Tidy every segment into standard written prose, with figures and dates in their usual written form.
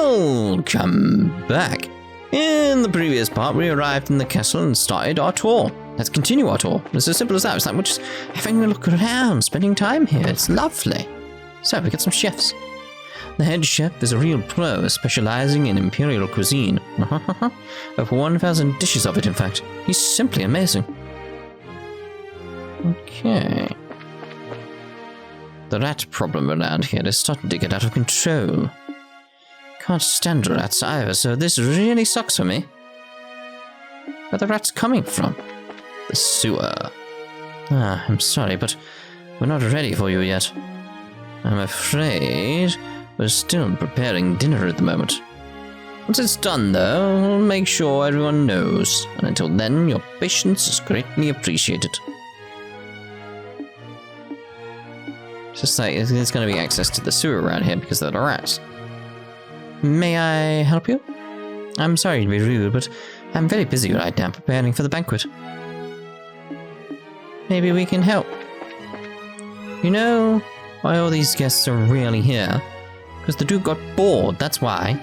Welcome back. In the previous part, we arrived in the castle and started our tour. Let's continue our tour. It's as simple as that. It's like we're just having a look around, spending time here. It's lovely. So, we got some chefs. The head chef is a real pro, specializing in imperial cuisine. Over 1,000 dishes of it, in fact. He's simply amazing. Okay. The rat problem around here is starting to get out of control. Can't stand rats either, so this really sucks for me. Where are the rats coming from? The sewer. Ah, I'm sorry, but we're not ready for you yet. I'm afraid we're still preparing dinner at the moment. Once it's done, though, we'll make sure everyone knows. And until then, your patience is greatly appreciated. It's just like, there's going to be access to the sewer around here because of the rats. May I help you? I'm sorry to be rude, but I'm very busy right now preparing for the banquet. Maybe we can help. You know why all these guests are really here? Because the Duke got bored, that's why.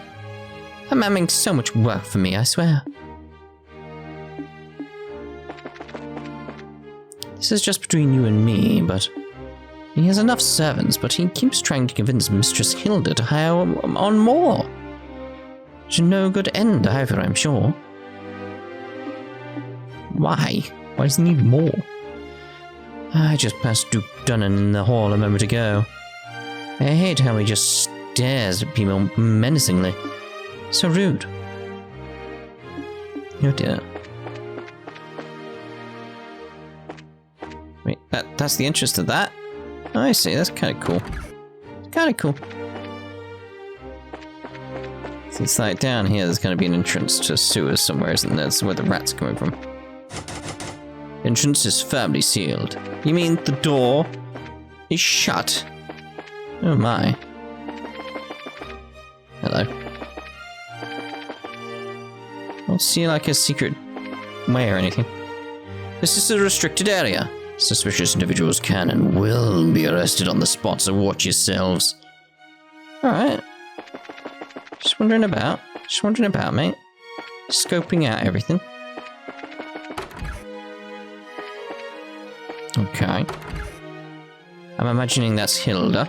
That man makes so much work for me, I swear. This is just between you and me, but he has enough servants, but he keeps trying to convince Mistress Hilda to hire on more. To no good end either, I'm sure. Why? Why does he need more? I just passed Duke Dunnan in the hall a moment ago. I hate how he just stares at people menacingly. So rude. Oh dear. Wait, that's the entrance to that? Oh, I see, that's kind of cool. Kind of cool. So it's like down here, there's going to be an entrance to sewers somewhere, isn't there? That's where the rat's coming from. Entrance is firmly sealed. You mean the door is shut? Oh my. Hello. Don't see like a secret way or anything. This is a restricted area. Suspicious individuals can and will be arrested on the spot, so watch yourselves. Alright. Just wondering about, mate. Scoping out everything. Okay. I'm imagining that's Hilda.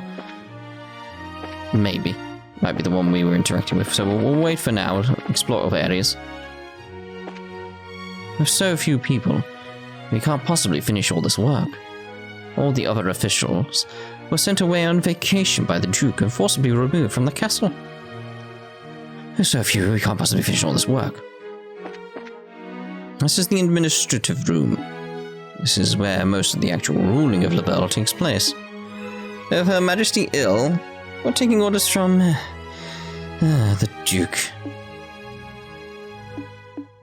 Maybe. Might be the one we were interacting with, so we'll wait for now, explore other areas. With so few people, we can't possibly finish all this work. All the other officials were sent away on vacation by the Duke and forcibly removed from the castle. There's so few, we can't possibly finish all this work. This is the administrative room. This is where most of the actual ruling of Liberl takes place. If Her Majesty ill, we're taking orders from the Duke.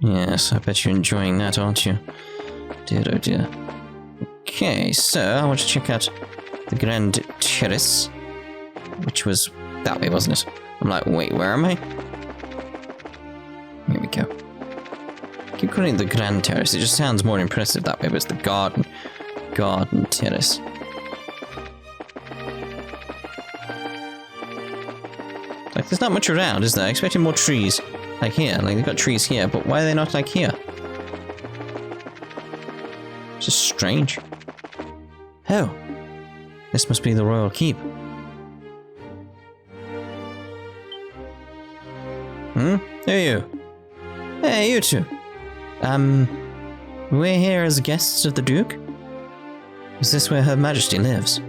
Yes, I bet you're enjoying that, aren't you? Dear, oh dear. Okay, so I want to check out the Grand Terrace, which was that way, wasn't it? I'm like, wait, where am I? Here we go. I keep calling it the Grand Terrace. It just sounds more impressive that way, but it's the Garden Terrace. Like, there's not much around, is there? I expected more trees. Like here, like they've got trees here, but why are they not like here? It's just strange. Oh, this must be the royal keep. Who are you? Hey, you two. We're here as guests of the Duke? Is this where Her Majesty lives?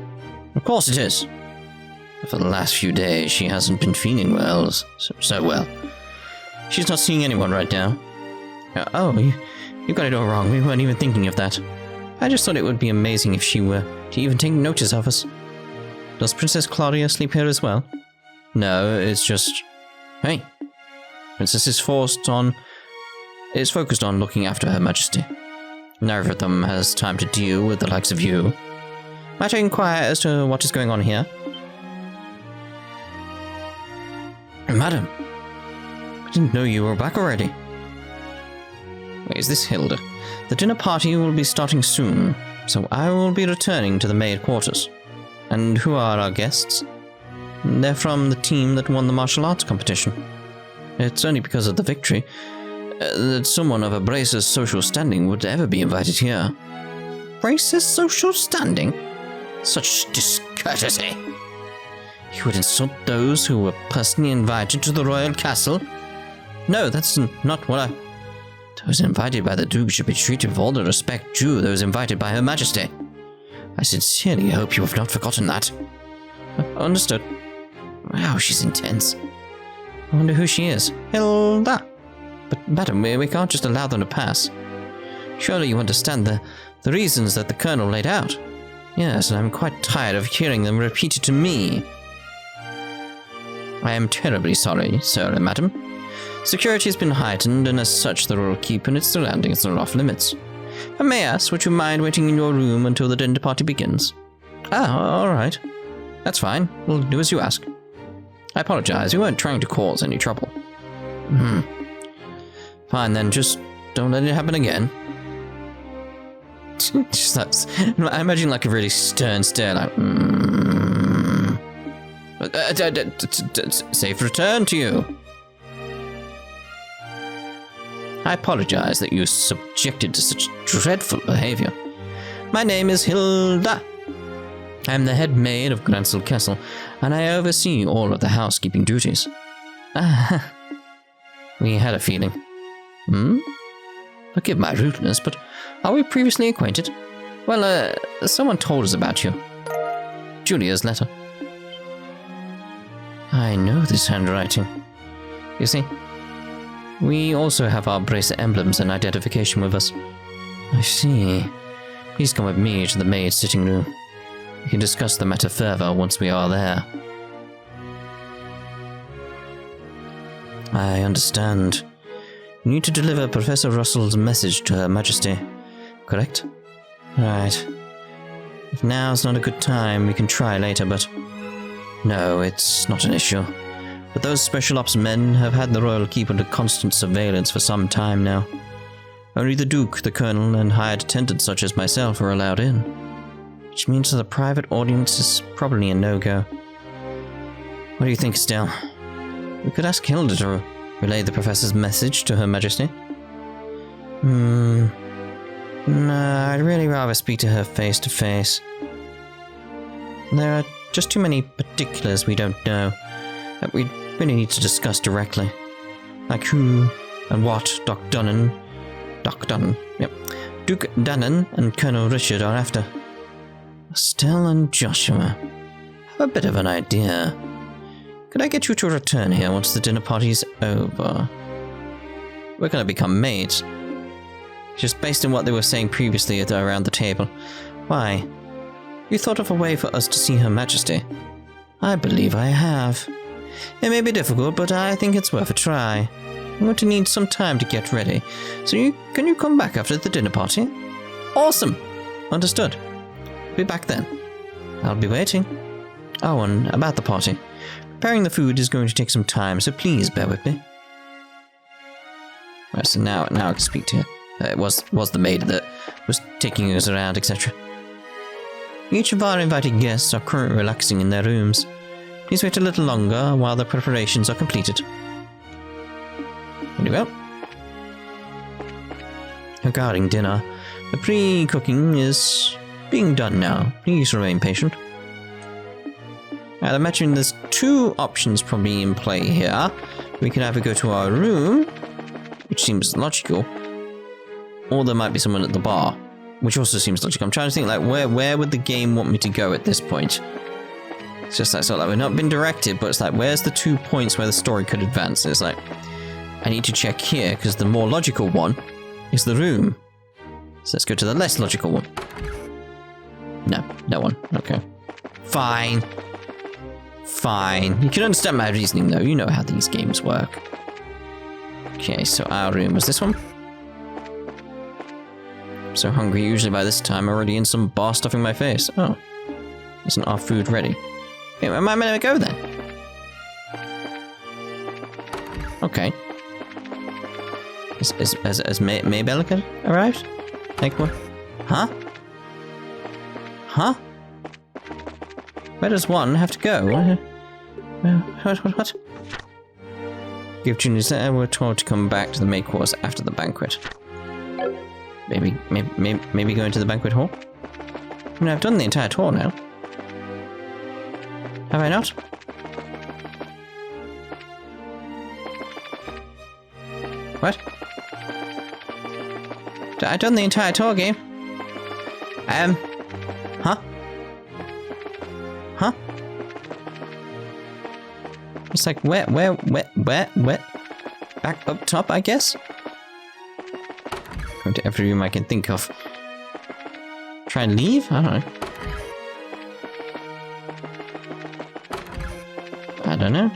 Of course it is. For the last few days, she hasn't been feeling well, so well. She's not seeing anyone right now. Oh, you got it all wrong. We weren't even thinking of that. I just thought it would be amazing if she were to even take notice of us. Does Princess Claudia sleep here as well? No, it's just... Hey. Princess is focused on looking after Her Majesty. Neither of them has time to deal with the likes of you. Might I inquire as to what is going on here? Madam, I didn't know you were back already. Wait, is this Hilda? The dinner party will be starting soon, so I will be returning to the maid quarters. And who are our guests? They're from the team that won the martial arts competition. It's only because of the victory that someone of a bracer's social standing would ever be invited here. Bracer's social standing? Such discourtesy! You would insult those who were personally invited to the royal castle? No, that's not what I... Those invited by the Duke should be treated with all the respect due those invited by Her Majesty. I sincerely hope you have not forgotten that. Understood. Wow, she's intense. I wonder who she is. Hilda! But, madam, we can't just allow them to pass. Surely you understand the reasons that the Colonel laid out. Yes, and I'm quite tired of hearing them repeated to me. I am terribly sorry, sir and madam. Security has been heightened, and as such the royal keep and its surroundings are off limits. But may I ask, would you mind waiting in your room until the dinner party begins? Ah, all right. That's fine. We'll do as you ask. I apologize. We weren't trying to cause any trouble. Fine then, just don't let it happen again. Just that, I imagine like a really stern stare, like, safe return to you. I apologize that you were subjected to such dreadful behavior. My name is Hilda. I am the head maid of Gransel Castle, and I oversee all of the housekeeping duties. We had a feeling. Forgive my rudeness, but are we previously acquainted? Well, someone told us about you. Julia's letter. I know this handwriting. You see, we also have our bracer emblems and identification with us. I see. Please come with me to the maid's sitting room. We can discuss the matter further once we are there. I understand. You need to deliver Professor Russell's message to Her Majesty, correct? Right. If now's not a good time, we can try later, but... No, it's not an issue. But those special ops men have had the royal keep under constant surveillance for some time now. Only the Duke, the Colonel, and hired attendants such as myself are allowed in. Which means that a private audience is probably a no-go. What do you think, Estelle? We could ask Hilda to relay the Professor's message to Her Majesty. No, I'd really rather speak to her face to face. There are just too many particulars we don't know that we really need to discuss directly. Like who and what Duke Dunnan and Colonel Richard are after. Estelle and Joshua. I have a bit of an idea. Could I get you to return here once the dinner party's over? We're going to become maids. Just based on what they were saying previously around the table. Why? You thought of a way for us to see Her Majesty? I believe I have. It may be difficult, but I think it's worth a try. I'm going to need some time to get ready. So can you come back after the dinner party? Awesome! Understood. Be back then. I'll be waiting. Oh, and about the party. Preparing the food is going to take some time, so please bear with me. Right, so now I can speak to her. It was the maid that was taking us around, etc. Each of our invited guests are currently relaxing in their rooms. Please wait a little longer while the preparations are completed. Very well. Regarding dinner, the pre-cooking is being done now. Please remain patient. I'd imagine there's two options probably in play here. We can either go to our room, which seems logical, or there might be someone at the bar, which also seems logical. I'm trying to think, like, where would the game want me to go at this point? It's just like, sort of like, we've not been directed, but it's like, where's the 2 points where the story could advance? And it's like, I need to check here, because the more logical one is the room. So let's go to the less logical one. No one. Okay. Fine. You can understand my reasoning, though. You know how these games work. Okay, so our room was this one. I'm so hungry, usually by this time, already in some bar stuffing my face. Oh. Isn't our food ready? Okay, where am I meant to go then? Okay. Has Maybelle arrived? Like what? Huh? Where does one have to go? What? Give Junior's letter. We're told to come back to the main course after the banquet. Maybe go into the banquet hall? I mean, I've done the entire tour now. Have I not? What? I've done the entire tour game. Huh? It's like, where? Back up top, I guess? Go to every room I can think of. Try and leave? I don't know. I don't know.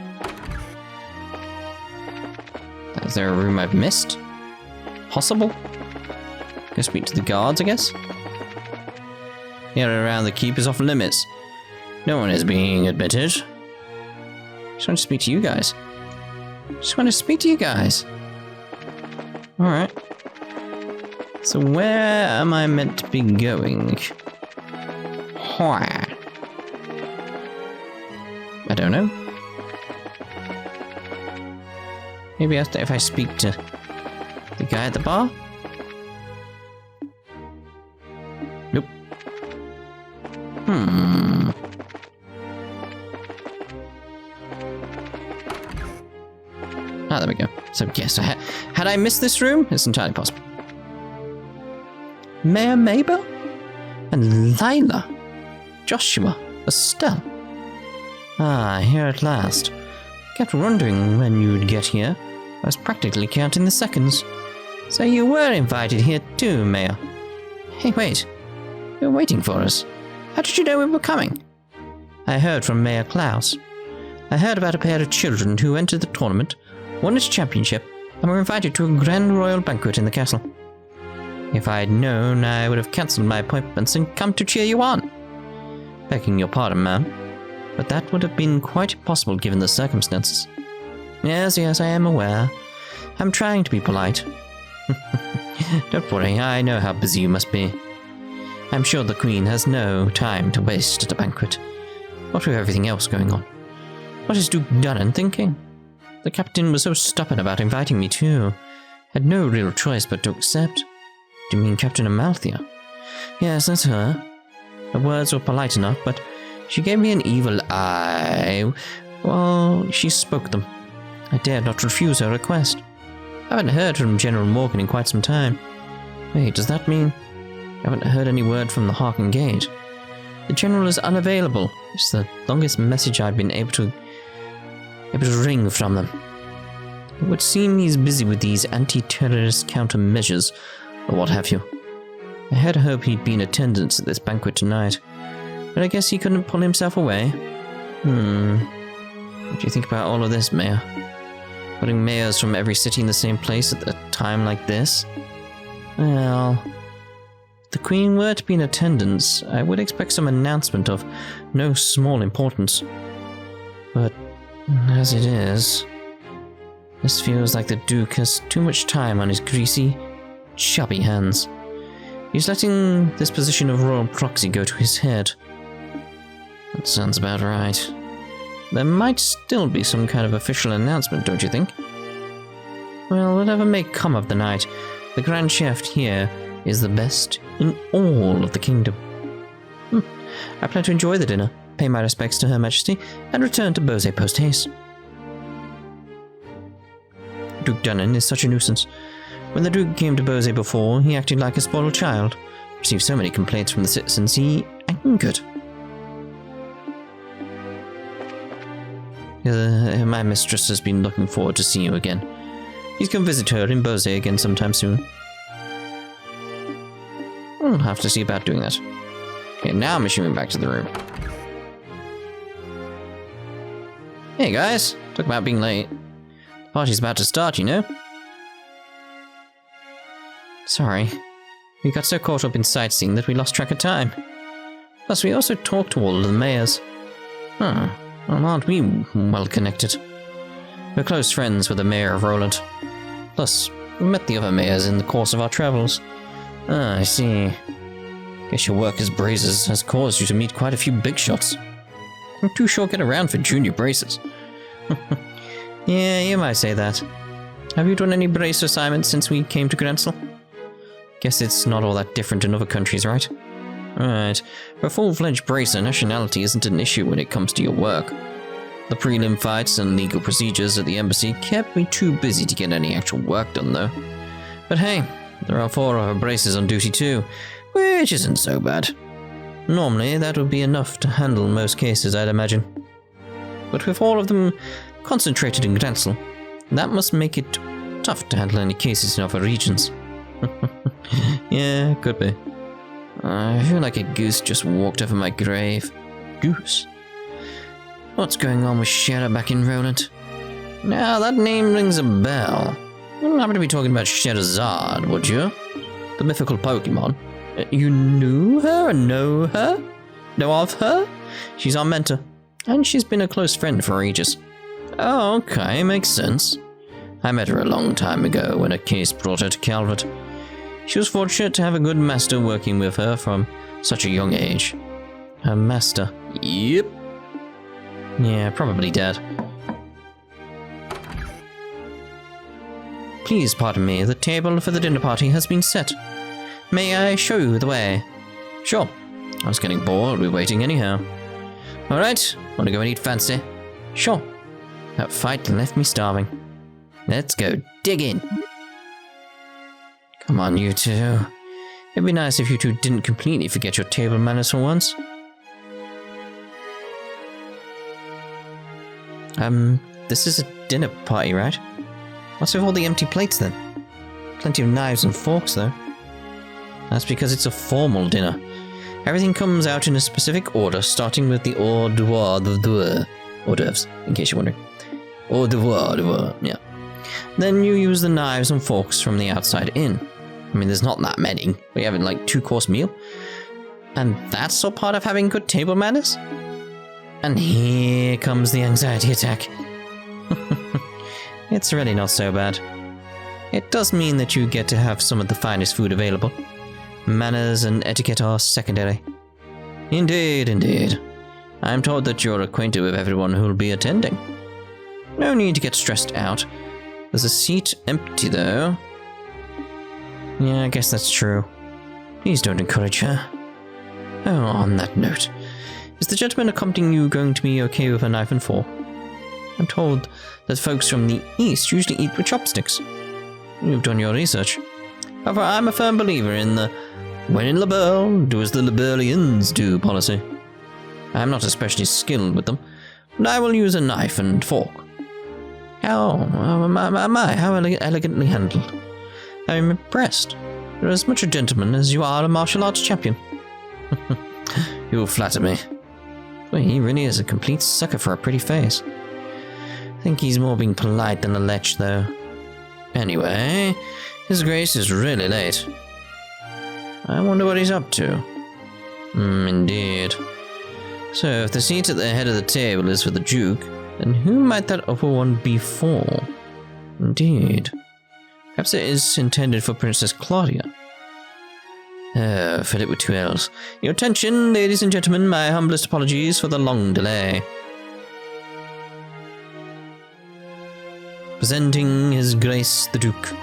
Is there a room I've missed? Possible? Go speak to the guards, I guess? Here around the keep is off limits. No one is being admitted. Just want to speak to you guys. Alright. So where am I meant to be going? I don't know. Maybe if I speak to the guy at the bar? Nope. Ah, there we go. So yes, had I missed this room? It's entirely possible. Mayor Maybelle? And Lila? Joshua? Estelle? Ah, here at last. Kept wondering when you'd get here. I was practically counting the seconds. So you were invited here too, Mayor. Hey, wait. You're waiting for us. How did you know we were coming? I heard from Mayor Klaus. I heard about a pair of children who entered the tournament, won its championship, and were invited to a grand royal banquet in the castle. If I had known, I would have cancelled my appointments and come to cheer you on. Begging your pardon, ma'am, but that would have been quite impossible given the circumstances. Yes, I am aware. I'm trying to be polite. Don't worry, I know how busy you must be. I'm sure the Queen has no time to waste at a banquet. What with everything else going on? What is Duke Dunnan thinking? The captain was so stubborn about inviting me too. Had no real choice but to accept. Do you mean Captain Amalthea? Yes, that's her. Her words were polite enough, but she gave me an evil eye. Well, she spoke them. I dared not refuse her request. I haven't heard from General Morgan in quite some time. Wait, does that mean I haven't heard any word from the Harken Gate? The General is unavailable. It's the longest message I've been able to wring from them. It would seem he's busy with these anti-terrorist countermeasures, or what have you. I had hoped he'd be in attendance at this banquet tonight, but I guess he couldn't pull himself away. What do you think about all of this, Mayor? Putting mayors from every city in the same place at a time like this? Well, if the Queen were to be in attendance, I would expect some announcement of no small importance. But as it is, this feels like the Duke has too much time on his greasy, chubby hands. He's letting this position of royal proxy go to his head. That sounds about right. There might still be some kind of official announcement, don't you think? Well, whatever may come of the night, the Grand Chef here is the best in all of the kingdom. I plan to enjoy the dinner, pay my respects to Her Majesty, and return to Beausset post-haste. Duke Dunnan is such a nuisance. When the Duke came to Beausset before, he acted like a spoiled child. Received so many complaints from the citizens, he angered. My mistress has been looking forward to seeing you again. Please come visit her in Beausset again sometime soon. I'll have to see about doing that. Okay, now I'm issuing back to the room. Hey guys, talk about being late. The party's about to start, you know? Sorry. We got so caught up in sightseeing that we lost track of time. Plus, we also talked to all of the mayors. Well, aren't we well connected? We're close friends with the mayor of Roland. Plus, we met the other mayors in the course of our travels. Ah, I see. Guess your work as Brazers has caused you to meet quite a few big shots. I'm too sure get around for junior Brazers. Yeah, you might say that. Have you done any brace assignments since we came to Grensel? Guess it's not all that different in other countries, right? Right. For full-fledged bracer, nationality isn't an issue when it comes to your work. The prelim fights and legal procedures at the embassy kept me too busy to get any actual work done, though. But hey, there are 4 other bracers on duty too, which isn't so bad. Normally, that would be enough to handle most cases, I'd imagine. But with all of them concentrated in Grensel, that must make it tough to handle any cases in other regions. Yeah, could be. I feel like a goose just walked over my grave. Goose? What's going on with Shadow back in Roland? Now, that name rings a bell. You wouldn't happen to be talking about Charizard, would you? The mythical Pokemon. You knew her and know her? Know of her? She's our mentor, and she's been a close friend for ages. Oh, okay, makes sense. I met her a long time ago when a case brought her to Calvert. She was fortunate to have a good master working with her from such a young age. Her master? Yep. Yeah, probably dead. Please pardon me, the table for the dinner party has been set. May I show you the way? Sure. I was getting bored with waiting anyhow. Alright, wanna go and eat fancy? Sure. That fight left me starving. Let's go dig in. Come on, you two. It'd be nice if you two didn't completely forget your table manners for once. This is a dinner party, right? What's with all the empty plates then? Plenty of knives and forks, though. That's because it's a formal dinner. Everything comes out in a specific order, starting with the hors d'oeuvres, in case you're wondering. Hors d'oeuvres, yeah. Then you use the knives and forks from the outside in. I mean, there's not that many. We have like 2-course meal. And that's all part of having good table manners? And here comes the anxiety attack. It's really not so bad. It does mean that you get to have some of the finest food available. Manners and etiquette are secondary. Indeed, indeed. I'm told that you're acquainted with everyone who'll be attending. No need to get stressed out. There's a seat empty, though. Yeah, I guess that's true. Please don't encourage her. Oh, on that note, is the gentleman accompanying you going to be okay with a knife and fork? I'm told that folks from the East usually eat with chopsticks. You've done your research. However, I'm a firm believer in the when in Liberl, do as the Liberlians do policy. I'm not especially skilled with them, but I will use a knife and fork. How elegantly handled. I'm impressed. You're as much a gentleman as you are a martial arts champion. You flatter me. Well, he really is a complete sucker for a pretty face. I think he's more being polite than a lech, though. Anyway, His Grace is really late. I wonder what he's up to. Indeed. So, if the seat at the head of the table is for the Duke, then who might that upper one be for? Indeed. Perhaps it is intended for Princess Claudia. Oh, fill it with 2 L's. Your attention, ladies and gentlemen, my humblest apologies for the long delay. Presenting His Grace the Duke.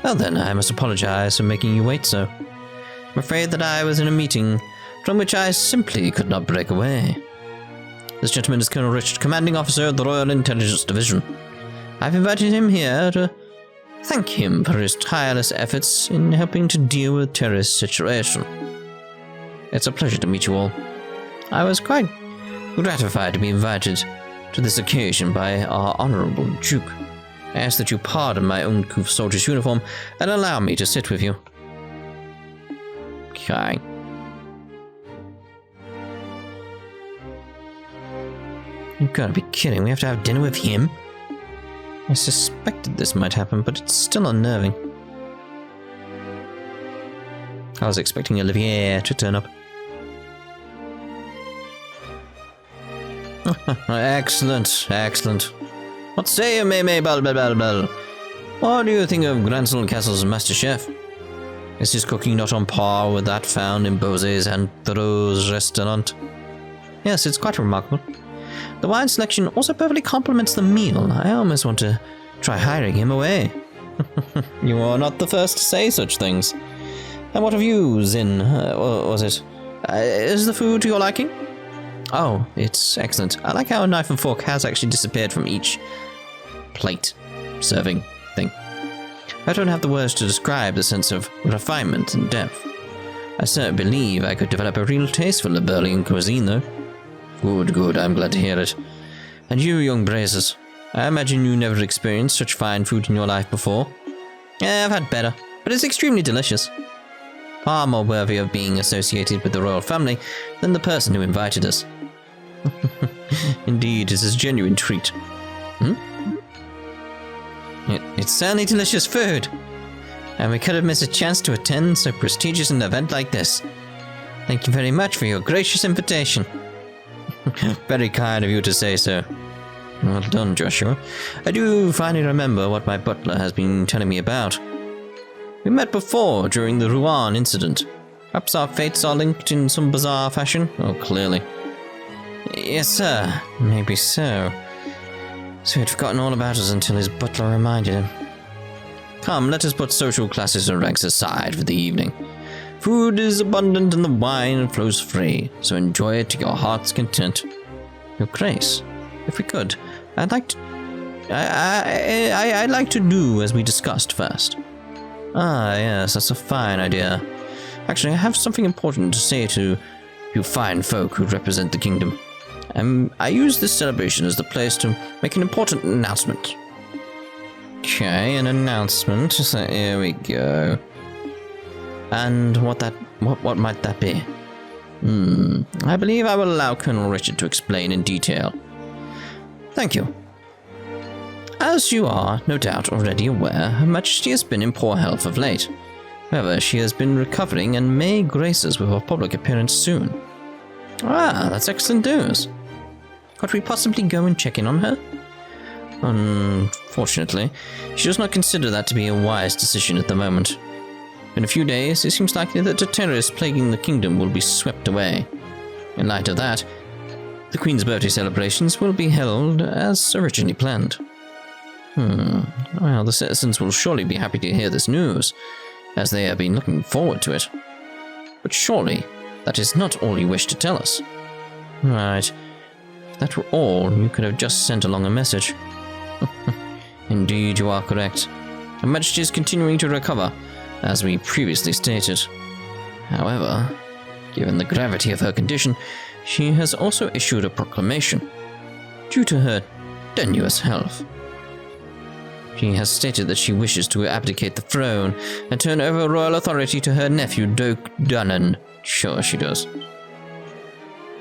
Well then, I must apologize for making you wait so. I'm afraid that I was in a meeting from which I simply could not break away. This gentleman is Colonel Richard, commanding officer of the Royal Intelligence Division. I've invited him here to thank him for his tireless efforts in helping to deal with the terrorist situation. It's a pleasure to meet you all. I was quite gratified to be invited to this occasion by our Honourable Duke. I ask that you pardon my uncouth soldier's uniform and allow me to sit with you. Okay. You've got to be kidding. We have to have dinner with him? I suspected this might happen, but it's still unnerving. I was expecting Olivier to turn up. Excellent, excellent. What say you, Maybelle? What do you think of Grensel Castle's master chef? Is his cooking not on par with that found in Bose's and Thoreau's restaurant? Yes, it's quite remarkable. The wine selection also perfectly complements the meal. I almost want to try hiring him away. You are not the first to say such things. And what of you, Zin? Was it? Is the food to your liking? Oh, it's excellent. I like how a knife and fork has actually disappeared from each plate serving thing. I don't have the words to describe the sense of refinement and depth. I certainly believe I could develop a real taste for Liberlian cuisine, though. Good, I'm glad to hear it. And you, young brazers, I imagine you never experienced such fine food in your life before. I've had better, but it's extremely delicious. Far more worthy of being associated with the royal family than the person who invited us. Indeed, it is a genuine treat. It's certainly delicious food, and we could have missed a chance to attend so prestigious an event like this. Thank you very much for your gracious invitation. Very kind of you to say so. Well done, Joshua. I do finally remember what my butler has been telling me about. We met before during the Rouen incident. Perhaps our fates are linked in some bizarre fashion? Oh, clearly. Yes, sir. Maybe so. So he'd forgotten all about us until his butler reminded him. Come, let us put social classes and ranks aside for the evening. Food is abundant and the wine flows free, so enjoy it to your heart's content. Your Grace, if we could, I'd like to do as we discussed first. Ah, yes, that's a fine idea. Actually, I have something important to say to you fine folk who represent the kingdom. I use this celebration as the place to make an important announcement. Okay, an announcement. So here we go. And what might that be? I believe I will allow Colonel Richard to explain in detail. Thank you. As you are, no doubt, already aware, Her Majesty has been in poor health of late. However, she has been recovering and may grace us with a public appearance soon. Ah, that's excellent news. Could we possibly go and check in on her? Unfortunately, she does not consider that to be a wise decision at the moment. In a few days, it seems likely that the terrorists plaguing the kingdom will be swept away. In light of that, the Queen's birthday celebrations will be held as originally planned. Well, the citizens will surely be happy to hear this news, as they have been looking forward to it. But surely, that is not all you wish to tell us. Right. If that were all, you could have just sent along a message. Indeed, you are correct. Her Majesty is continuing to recover, as we previously stated. However, given the gravity of her condition, she has also issued a proclamation. Due to her tenuous health, she has stated that she wishes to abdicate the throne and turn over royal authority to her nephew, Duke Dunnan. Sure she does.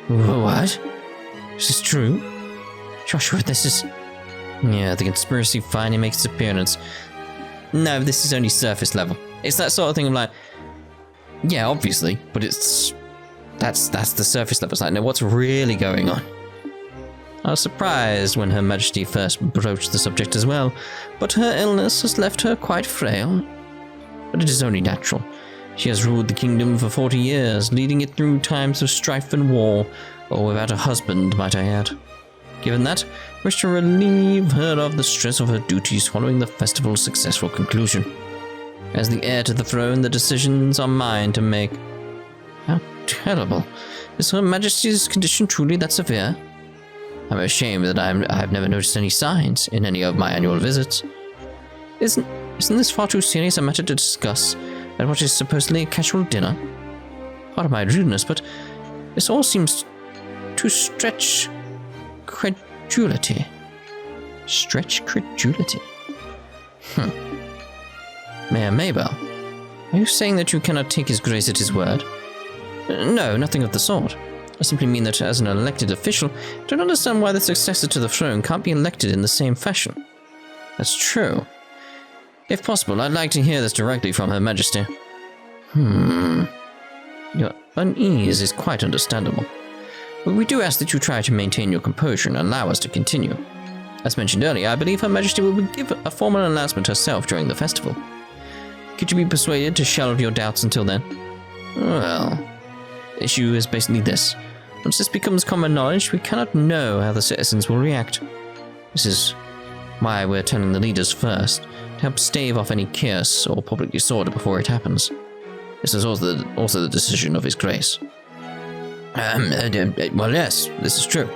What? Is this true? Joshua, this is... Yeah, the conspiracy finally makes its appearance. No, this is only surface level. It's that sort of thing of like... Yeah, obviously, but it's... That's the surface level. It's like, no, what's really going on? I was surprised when Her Majesty first broached the subject as well, but her illness has left her quite frail. But it is only natural. She has ruled the kingdom for 40 years, leading it through times of strife and war, or without a husband, might I add. Given that, I wish to relieve her of the stress of her duties following the festival's successful conclusion. As the heir to the throne, the decisions are mine to make. How terrible. Is Her Majesty's condition truly that severe? I'm ashamed that I have never noticed any signs in any of my annual visits. Isn't this far too serious a matter to discuss at what is supposedly a casual dinner? Pardon my rudeness, but this all seems to stretch credulity. Stretch credulity? Mayor Maybelle, are you saying that you cannot take his grace at his word? No, nothing of the sort. I simply mean that as an elected official, I don't understand why the successor to the throne can't be elected in the same fashion. That's true. If possible, I'd like to hear this directly from Her Majesty. Your unease is quite understandable. But we do ask that you try to maintain your composure and allow us to continue. As mentioned earlier, I believe Her Majesty will give a formal announcement herself during the festival. Could you be persuaded to shelve your doubts until then? Well, the issue is basically this. Once this becomes common knowledge, we cannot know how the citizens will react. This is why we're telling the leaders first, to help stave off any chaos or public disorder before it happens. This is also the decision of His Grace. Well, yes, this is true.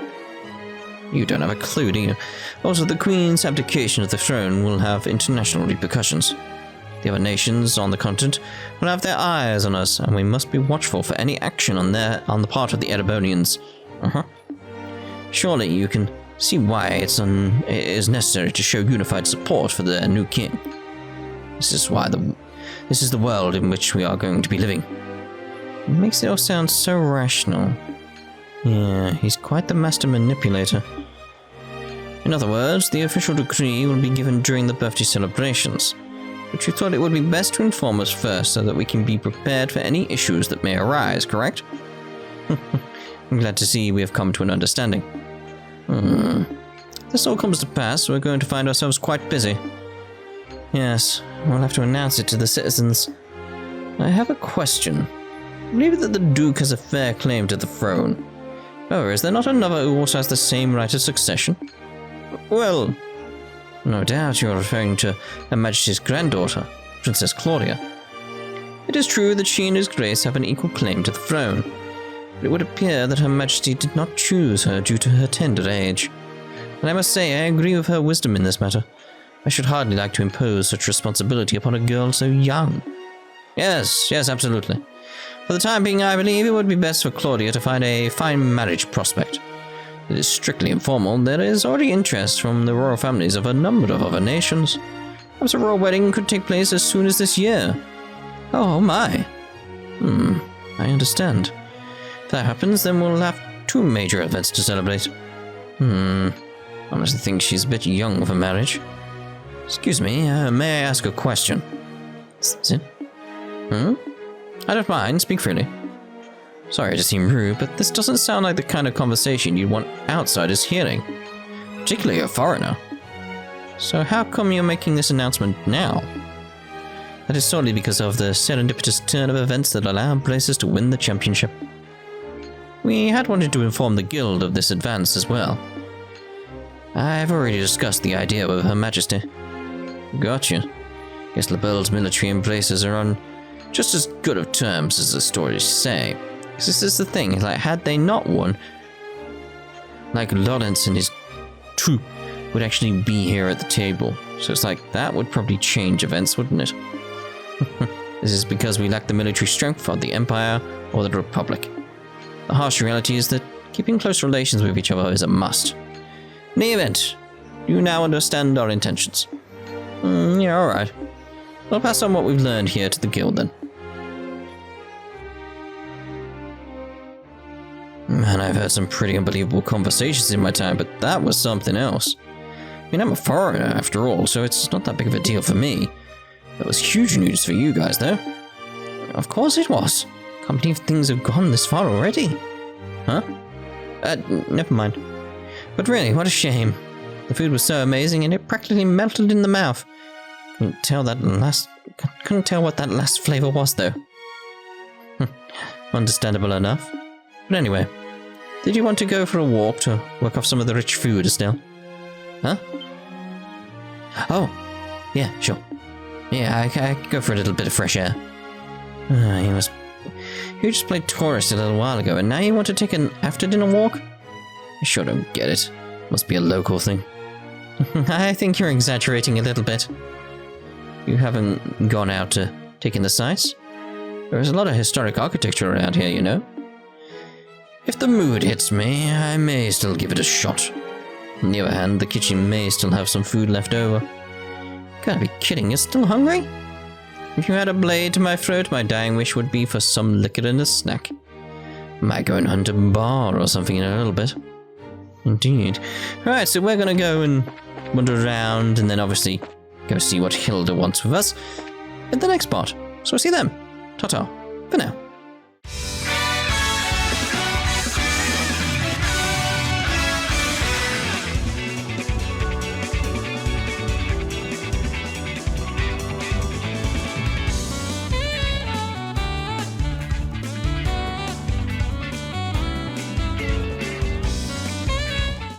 You don't have a clue, do you? Also, the Queen's abdication of the throne will have international repercussions. The other nations on the continent will have their eyes on us, and we must be watchful for any action on the part of the Erebonians. Surely you can see why it is necessary to show unified support for the new king. This is the world in which we are going to be living. It makes it all sound so rational. Yeah, he's quite the master manipulator. In other words, the official decree will be given during the birthday celebrations, but you thought it would be best to inform us first so that we can be prepared for any issues that may arise, correct? I'm glad to see we have come to an understanding. If this all comes to pass, we're going to find ourselves quite busy. Yes, we'll have to announce it to the citizens. I have a question. I believe that the Duke has a fair claim to the throne. However, is there not another who also has the same right of succession? Well, no doubt you are referring to Her Majesty's granddaughter, Princess Claudia. It is true that she and His Grace have an equal claim to the throne, but it would appear that Her Majesty did not choose her due to her tender age. And I must say I agree with her wisdom in this matter. I should hardly like to impose such responsibility upon a girl so young. Yes, absolutely. For the time being, I believe it would be best for Claudia to find a fine marriage prospect. It is strictly informal. There is already interest from the royal families of a number of other nations. Perhaps a royal wedding could take place as soon as this year. Oh my. I understand. If that happens, then we'll have 2 major events to celebrate. I honestly think she's a bit young for marriage. Excuse me, may I ask a question? Is it? I don't mind, speak freely. Sorry to seem rude, but this doesn't sound like the kind of conversation you'd want outsiders hearing. Particularly a foreigner. So how come you're making this announcement now? That is solely because of the serendipitous turn of events that allow places to win the championship. We had wanted to inform the guild of this advance as well. I've already discussed the idea with Her Majesty. Gotcha. Guess Liberl's military embraces are on just as good of terms as the stories say. Because this is the thing, like, had they not won, like, Lawrence and his troop would actually be here at the table. So it's like, that would probably change events, wouldn't it? This is because we lack the military strength of the Empire or the Republic. The harsh reality is that keeping close relations with each other is a must. In the event, you now understand our intentions. Yeah, alright. I'll pass on what we've learned here to the guild then. Man, I've had some pretty unbelievable conversations in my time, but that was something else. I mean, I'm a foreigner after all, so it's not that big of a deal for me. That was huge news for you guys, though. Of course it was. Can't believe things have gone this far already. Huh? Never mind. But really, what a shame. The food was so amazing and it practically melted in the mouth. Couldn't tell what that last flavor was, though. Understandable enough. But anyway, did you want to go for a walk to work off some of the rich food, Estelle? Huh? Oh, yeah, sure. Yeah, I could go for a little bit of fresh air. You just played tourist a little while ago, and now you want to take an after-dinner walk? I sure don't get it. Must be a local thing. I think you're exaggerating a little bit. You haven't gone out to take in the sights? There's a lot of historic architecture around here, you know. If the mood hits me, I may still give it a shot. On the other hand, the kitchen may still have some food left over. Gotta be kidding, you're still hungry? If you had a blade to my throat, my dying wish would be for some liquor and a snack. Might go and hunt a bar or something in a little bit. Indeed. Alright, so we're gonna go and wander around and then obviously go see what Hilda wants with us in the next part. So we'll see you then. Ta-ta. For now.